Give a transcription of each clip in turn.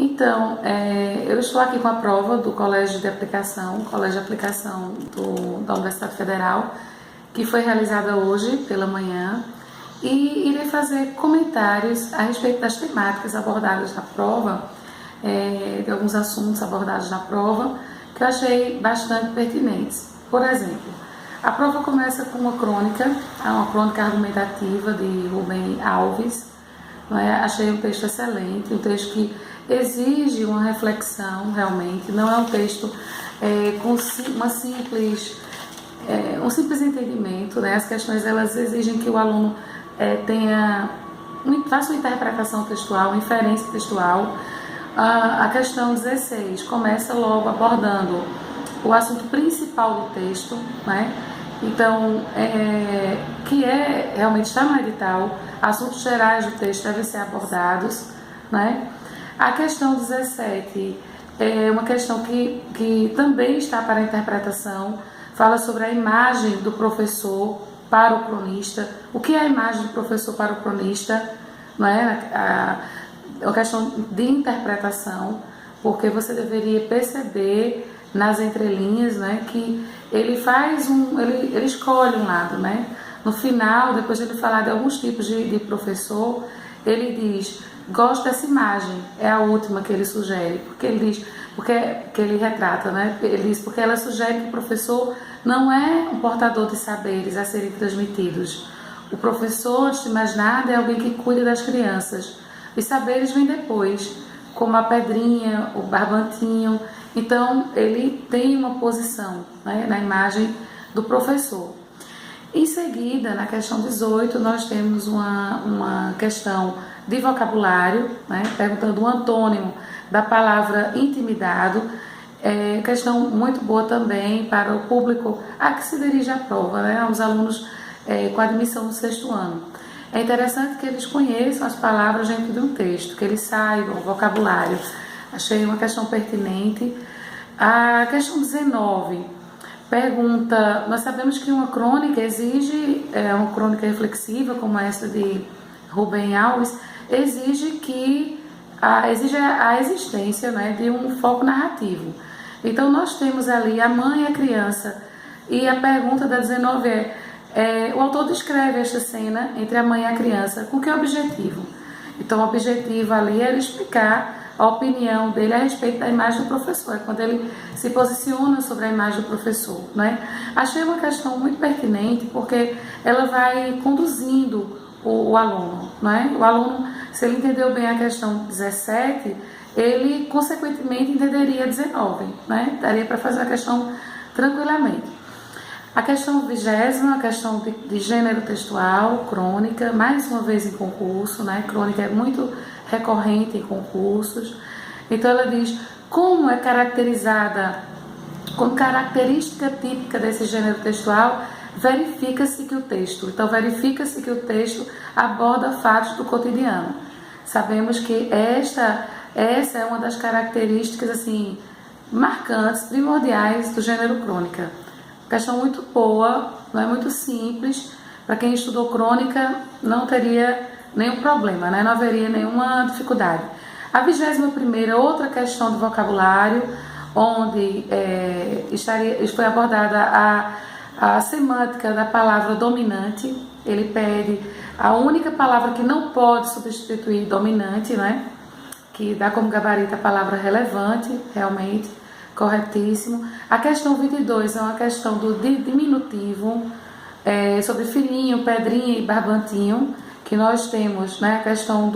Então, eu estou aqui com a prova do Colégio de Aplicação da Universidade Federal, que foi realizada hoje pela manhã, e irei fazer comentários a respeito das temáticas abordadas na prova, de alguns assuntos abordados na prova, que eu achei bastante pertinentes. Por exemplo, a prova começa com uma crônica argumentativa de Rubem Alves. Achei um texto excelente, um texto que exige uma reflexão realmente, não é um texto com um simples entendimento, né? As questões elas exigem que o aluno faça uma interpretação textual, uma inferência textual. A questão 16 começa logo abordando o assunto principal do texto, né? Então, que realmente está no edital, assuntos gerais do texto devem ser abordados, né? A questão 17 é uma questão que também está para a interpretação, fala sobre a imagem do professor para o cronista. O que é a imagem do professor para o cronista? Não é uma questão de interpretação, porque você deveria perceber nas entrelinhas, né, que ele escolhe um lado, né? No final, depois de ele falar de alguns tipos de professor, ele diz: gosto dessa imagem, é a última que ele sugere, porque ele diz, que ele retrata, né? Ele diz porque ela sugere que o professor não é um portador de saberes a serem transmitidos. O professor, antes de mais nada, é alguém que cuida das crianças. Os saberes vêm depois, como a pedrinha, o barbantinho. Então, ele tem uma posição, né, na imagem do professor. Em seguida, na questão 18, nós temos uma questão de vocabulário, né, perguntando o antônimo da palavra intimidado. Questão muito boa também para o público a que se dirige a prova, né, aos alunos com admissão no 6º ano. É interessante que eles conheçam as palavras dentro de um texto, que eles saibam o vocabulário. Achei uma questão pertinente. A questão 19 pergunta: nós sabemos que uma crônica exige, uma crônica reflexiva, como essa de Rubem Alves, exige a existência, né, de um foco narrativo. Então, nós temos ali a mãe e a criança, e a pergunta da 19 o autor descreve esta cena entre a mãe e a criança, com que objetivo? Então, o objetivo ali era explicar a opinião dele a respeito da imagem do professor, quando ele se posiciona sobre a imagem do professor, né? Achei uma questão muito pertinente, porque ela vai conduzindo o aluno, né? O aluno, se ele entendeu bem a questão 17, ele consequentemente entenderia a 19, né? Daria para fazer a questão tranquilamente. A questão 20ª, a questão de gênero textual, crônica, mais uma vez em concurso, né? Crônica é muito recorrente em concursos. Então ela diz como é caracterizada, como característica típica desse gênero textual, verifica-se que o texto aborda fatos do cotidiano. Sabemos que essa é uma das características assim marcantes, primordiais do gênero crônica. Questão muito boa, não é muito simples. Para quem estudou crônica, não teria nenhum problema, né? Não haveria nenhuma dificuldade. A 21ª, outra questão de vocabulário, onde foi abordada a semântica da palavra dominante. Ele pede a única palavra que não pode substituir dominante, né? Que dá como gabarito a palavra relevante, realmente. Corretíssimo. A questão 22 é uma questão do diminutivo, sobre filhinho, pedrinha e barbantinho, que nós temos, né, a questão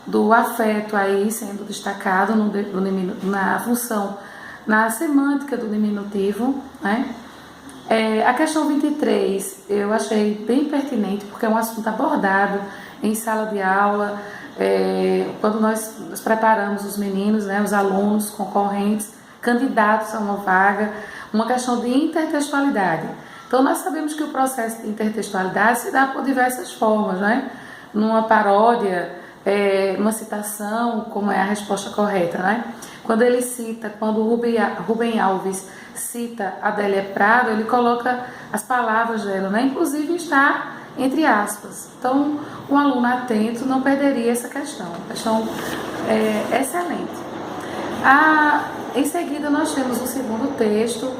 do afeto aí sendo destacado na função, na semântica do diminutivo, né? A questão 23 eu achei bem pertinente, porque é um assunto abordado em sala de aula, quando nós preparamos os meninos, né, os alunos concorrentes, candidatos a uma vaga, uma questão de intertextualidade. Então, nós sabemos que o processo de intertextualidade se dá por diversas formas, né? Numa paródia, numa citação, como é a resposta correta, né? Quando o Rubem Alves cita Adélia Prado, ele coloca as palavras dela, né? Inclusive está entre aspas. Então, um aluno atento não perderia essa questão. A questão é excelente. Em seguida, nós temos um segundo texto,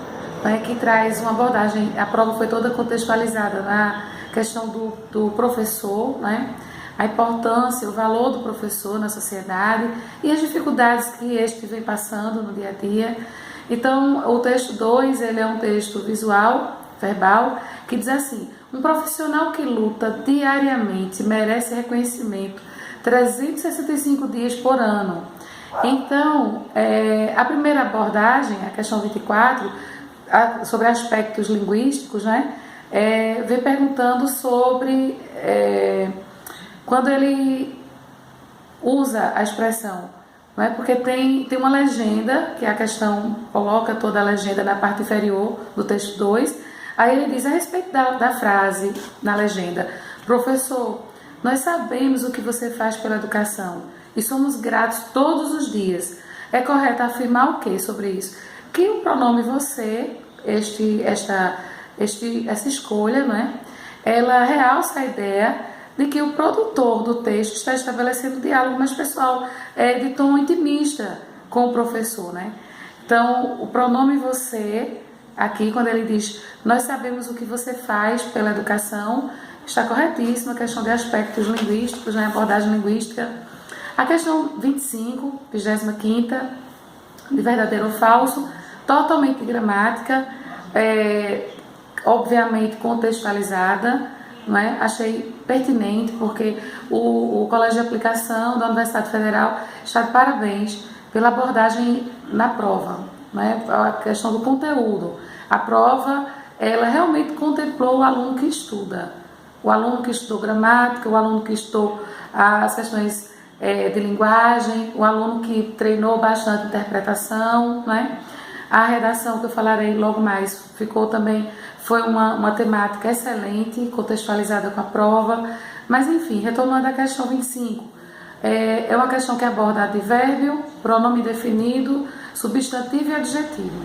né, que traz uma abordagem. A prova foi toda contextualizada na questão do professor, né, a importância, o valor do professor na sociedade e as dificuldades que este vem passando no dia a dia. Então, o texto 2, ele é um texto visual, verbal, que diz assim: um profissional que luta diariamente merece reconhecimento 365 dias por ano. Então, a primeira abordagem, a questão 24, sobre aspectos linguísticos, né, vem perguntando sobre quando ele usa a expressão, não é? Porque tem uma legenda, que a questão coloca toda a legenda na parte inferior do texto 2, aí ele diz a respeito da frase na legenda: professor, nós sabemos o que você faz pela educação e somos gratos todos os dias. É correto afirmar o que sobre isso? Que o pronome você, essa escolha, não é? Ela realça a ideia de que o produtor do texto está estabelecendo um diálogo mais pessoal, de tom intimista com o professor, né? Então, o pronome você, aqui, quando ele diz nós sabemos o que você faz pela educação, está corretíssimo. A questão de aspectos linguísticos, né? Abordagem linguística. A questão 25, 25ª, de verdadeiro ou falso, totalmente gramática, obviamente contextualizada, não é? Achei pertinente, porque o Colégio de Aplicação da Universidade Federal está de parabéns pela abordagem na prova, não é? A questão do conteúdo. A prova, ela realmente contemplou o aluno que estuda, o aluno que estudou gramática, o aluno que estudou as questões de linguagem, o aluno que treinou bastante interpretação, não é? A redação, que eu falarei logo mais, foi uma temática excelente, contextualizada com a prova. Mas enfim, retomando a questão 25, é uma questão que aborda advérbio, pronome definido, substantivo e adjetivo.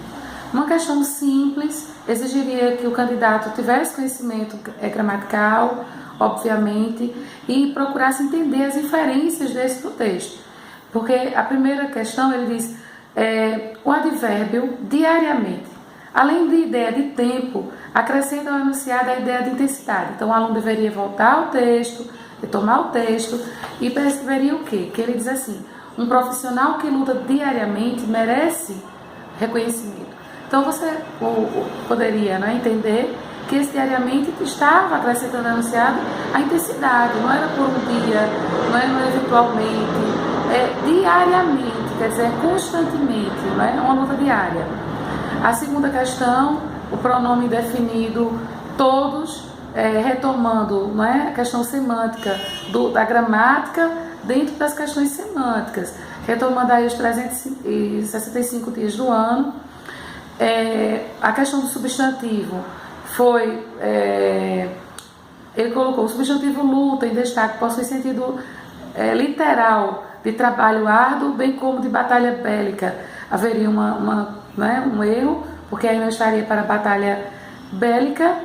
Uma questão simples, exigiria que o candidato tivesse conhecimento gramatical, obviamente, e procurasse entender as inferências desse do texto. Porque a primeira questão, ele diz o advérbio diariamente. Além de ideia de tempo, acrescenta ao enunciado a ideia de intensidade. Então, o aluno deveria voltar ao texto, retomar o texto e perceberia o quê? Que ele diz assim: um profissional que luta diariamente merece reconhecimento. Então, você poderia, né, entender que esse diariamente estava acrescentando ao enunciado a intensidade. Não era por um dia, não era eventualmente, diariamente, quer dizer, constantemente, não é uma luta diária. A segunda questão, o pronome definido, todos, retomando, não é, a questão semântica da gramática dentro das questões semânticas, retomando aí os 365 dias do ano. A questão do substantivo foi, ele colocou o substantivo luta em destaque, possui sentido literal de trabalho árduo, bem como de batalha bélica. Haveria um erro, porque aí não estaria para batalha bélica.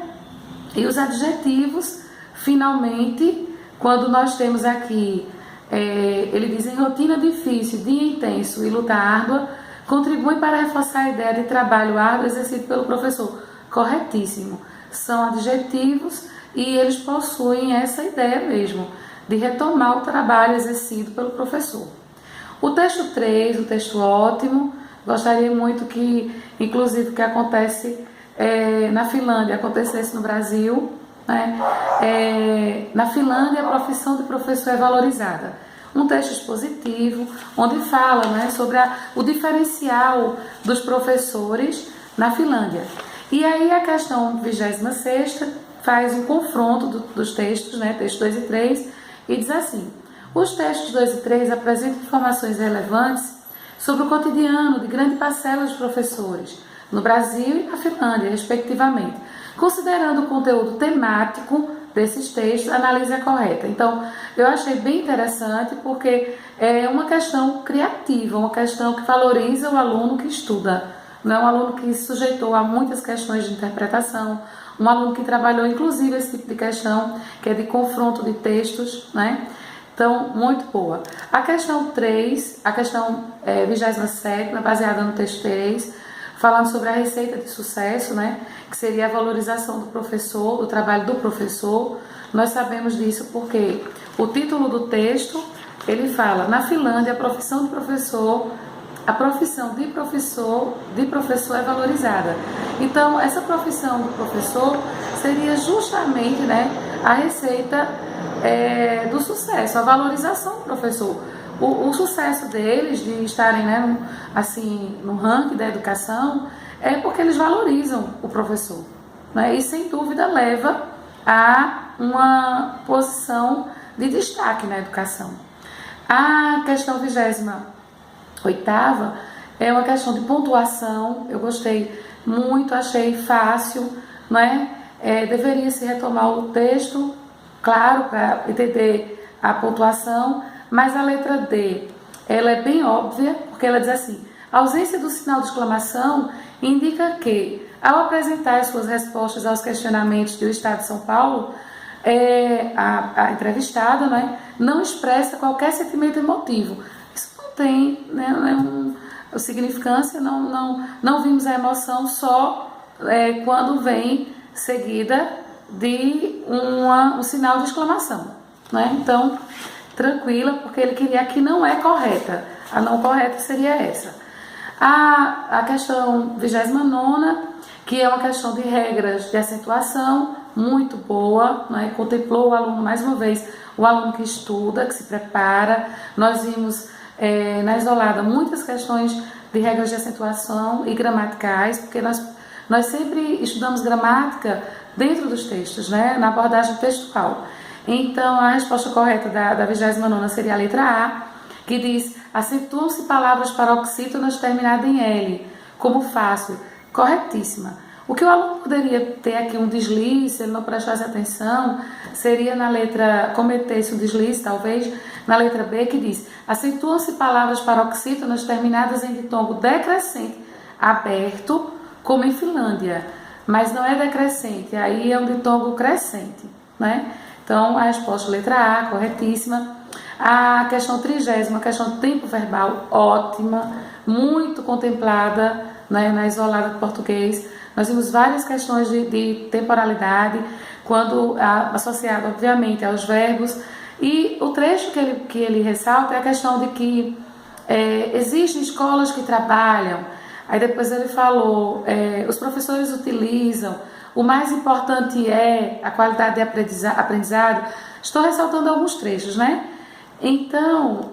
E os adjetivos, finalmente, quando nós temos aqui, ele diz: em rotina difícil, dia intenso e luta árdua, contribuem para reforçar a ideia de trabalho árduo exercido pelo professor. Corretíssimo. São adjetivos e eles possuem essa ideia mesmo, de retomar o trabalho exercido pelo professor. O texto 3, um texto ótimo. Gostaria muito que, inclusive, que acontece na Finlândia, acontecesse no Brasil, né? Na Finlândia, a profissão de professor é valorizada. Um texto expositivo, onde fala, né, sobre o diferencial dos professores na Finlândia. E aí a questão 26ª faz um confronto dos textos, né, textos 2 e 3, e diz assim: os textos 2 e 3 apresentam informações relevantes sobre o cotidiano de grande parcela dos professores, no Brasil e na Finlândia, respectivamente. Considerando o conteúdo temático desses textos, a análise é correta. Então, eu achei bem interessante, porque é uma questão criativa, uma questão que valoriza o aluno que estuda. Não é um aluno que se sujeitou a muitas questões de interpretação, um aluno que trabalhou, inclusive, esse tipo de questão, que é de confronto de textos, né? Então, muito boa. A questão 3, a questão 27ª, baseada no texto 3, falando sobre a receita de sucesso, né? Que seria a valorização do professor, do trabalho do professor. Nós sabemos disso porque o título do texto, ele fala, na Finlândia, a profissão de professor é valorizada. Então, essa profissão do professor seria justamente, né, a receita do sucesso, a valorização do professor. O sucesso deles de estarem, né, no ranking da educação é porque eles valorizam o professor, né, e sem dúvida leva a uma posição de destaque na educação. A questão 28ª é uma questão de pontuação. Eu gostei muito, achei fácil, né? Deveria se retomar o texto, claro, para entender a pontuação, mas a letra D, ela é bem óbvia, porque ela diz assim: a ausência do sinal de exclamação indica que, ao apresentar as suas respostas aos questionamentos do Estado de São Paulo, a entrevistada, né, não expressa qualquer sentimento emotivo. Isso não tem, né, significância, não vimos a emoção só quando vem seguida de um sinal de exclamação, né? Então, tranquila, porque ele queria que não é correta. A não correta seria essa. A questão 29ª, que é uma questão de regras de acentuação, muito boa, né? Contemplou o aluno, mais uma vez, o aluno que estuda, que se prepara. Nós vimos na isolada muitas questões de regras de acentuação e gramaticais, porque nós sempre estudamos gramática dentro dos textos, né? Na abordagem textual. Então, a resposta correta da 29ª seria a letra A, que diz: acentuam-se palavras paroxítonas terminadas em L, como fácil. Corretíssima. O que o aluno poderia ter aqui um deslize, se ele não prestasse atenção, seria na letra, cometesse um deslize, talvez, na letra B, que diz: acentuam-se palavras paroxítonas terminadas em ditongo decrescente, aberto, como em Finlândia. Mas não é decrescente, aí é um ditongo crescente, né? Então, a resposta letra A, corretíssima. A questão 30ª, a questão do tempo verbal, ótima, muito contemplada, né, na isolada de português. Nós vimos várias questões de temporalidade, quando associado, obviamente, aos verbos. E o trecho que ele ressalta é a questão de que existem escolas que trabalham. Aí depois ele falou, os professores utilizam, o mais importante é a qualidade de aprendizado. Estou ressaltando alguns trechos, né? Então,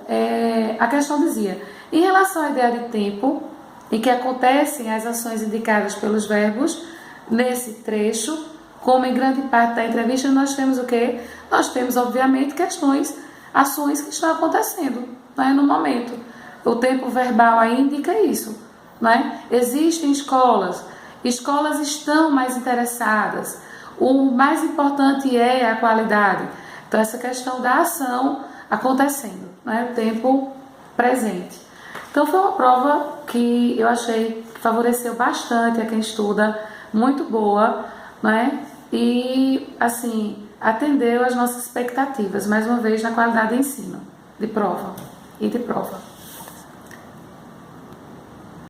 a questão dizia, em relação à ideia de tempo, em que acontecem as ações indicadas pelos verbos, nesse trecho, como em grande parte da entrevista, nós temos o quê? Nós temos, obviamente, ações que estão acontecendo, né, no momento. O tempo verbal aí indica isso, né? Existem escolas estão mais interessadas, o mais importante é a qualidade. Então, essa questão da ação acontecendo, né? O tempo presente. Então, foi uma prova que eu achei que favoreceu bastante a quem estuda, muito boa, né? E, assim, atendeu às nossas expectativas, mais uma vez, na qualidade de ensino, de prova e de prova.